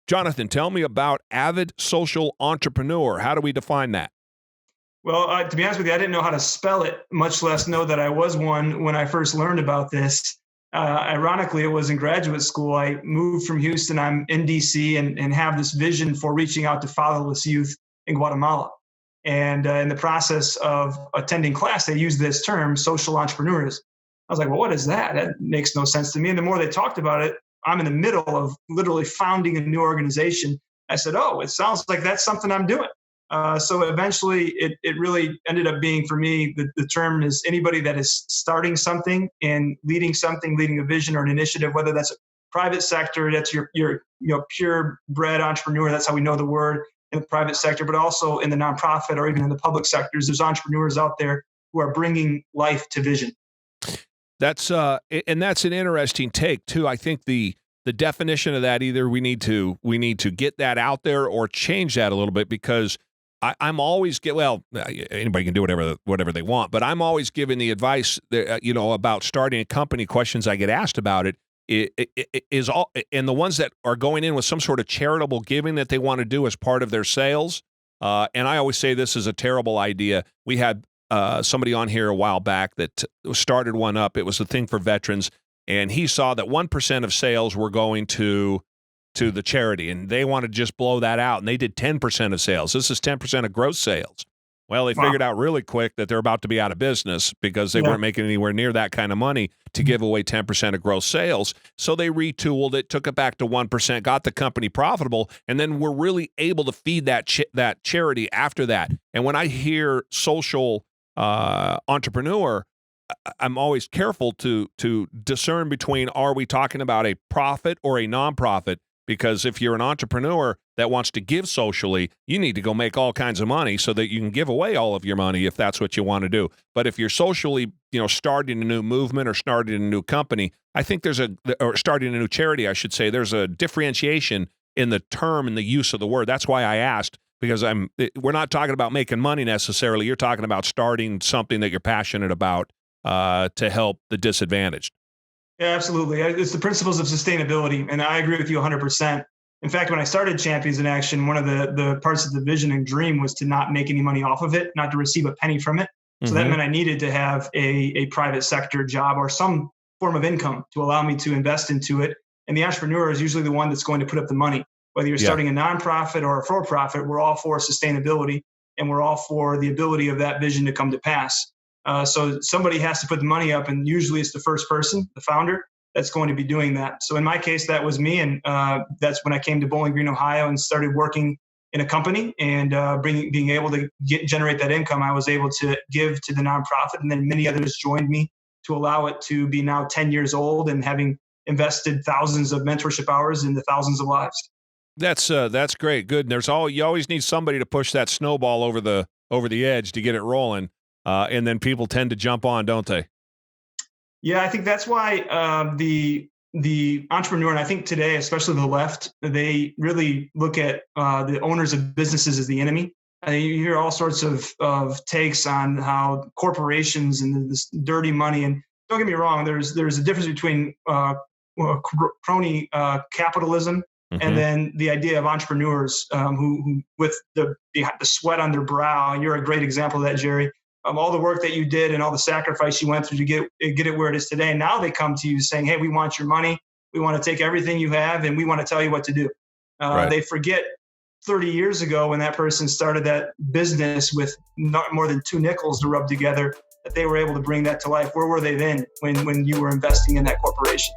Jonathan, tell me about avid social entrepreneur. How do we define that? Well, to be honest with you, I didn't know how to spell it, much less know that I was one when I first learned about this. Ironically, it was in graduate school. I moved from Houston. I'm in DC and have this vision for reaching out to fatherless youth in Guatemala. And in the process of attending class, they used this term, social entrepreneurs. I was like, well, what is that? That makes no sense to me. And the more they talked about it, I'm in the middle of literally founding a new organization. I said, oh, it sounds like that's something I'm doing. So eventually it really ended up being, for me, the term is anybody that is starting something and leading a vision or an initiative, whether that's a private sector, that's your purebred entrepreneur. That's how we know the word in the private sector, but also in the nonprofit or even in the public sectors. There's entrepreneurs out there who are bringing life to vision. That's and that's an interesting take too. I think the definition of that, either we need to get that out there or change that a little bit, because I'm always anybody can do whatever they want, but I'm always giving the advice that, about starting a company. Questions I get asked about it is all, and the ones that are going in with some sort of charitable giving that they want to do as part of their sales. And I always say this is a terrible idea. We had somebody on here a while back that started one up. It was a thing for veterans, and he saw that 1% of sales were going to the charity, and they wanted to just blow that out, and they did 10% of sales. This is 10% of gross sales. Well, they figured out really quick that they're about to be out of business because they weren't making anywhere near that kind of money to give away 10% of gross sales. So they retooled it, took it back to 1%, got the company profitable, and then were really able to feed that charity after that. And when I hear social entrepreneur, I'm always careful to discern between, are we talking about a profit or a nonprofit? Because if you're an entrepreneur that wants to give socially, you need to go make all kinds of money so that you can give away all of your money if that's what you want to do. But if you're socially, starting a new movement or starting a new company, I think or starting a new charity, I should say, there's a differentiation in the term and the use of the word. That's why I asked, because we're not talking about making money necessarily. You're talking about starting something that you're passionate about to help the disadvantaged. Yeah, absolutely. It's the principles of sustainability, and I agree with you 100%. In fact, when I started Champions in Action, one of the parts of the vision and dream was to not make any money off of it, not to receive a penny from it. So that meant I needed to have a private sector job or some form of income to allow me to invest into it. And the entrepreneur is usually the one that's going to put up the money. Whether you're starting a nonprofit or a for-profit, we're all for sustainability, and we're all for the ability of that vision to come to pass. So somebody has to put the money up, and usually it's the first person, the founder, that's going to be doing that. So in my case, that was me, and that's when I came to Bowling Green, Ohio, and started working in a company and being able to generate that income. I was able to give to the nonprofit, and then many others joined me to allow it to be now 10 years old and having invested thousands of mentorship hours into thousands of lives. That's great. Good. And you always need somebody to push that snowball over the edge to get it rolling. And then people tend to jump on, don't they? Yeah, I think that's why the entrepreneur, and I think today, especially the left, they really look at the owners of businesses as the enemy. You hear all sorts of takes on how corporations and this dirty money. And don't get me wrong, there's a difference between crony capitalism and then the idea of entrepreneurs who with the sweat on their brow. And you're a great example of that, Jerry. All the work that you did and all the sacrifice you went through to get it where it is today. And now they come to you saying, hey, we want your money. We want to take everything you have, and we want to tell you what to do. They forget 30 years ago when that person started that business with not more than 2 nickels to rub together, that they were able to bring that to life. Where were they then when you were investing in that corporation?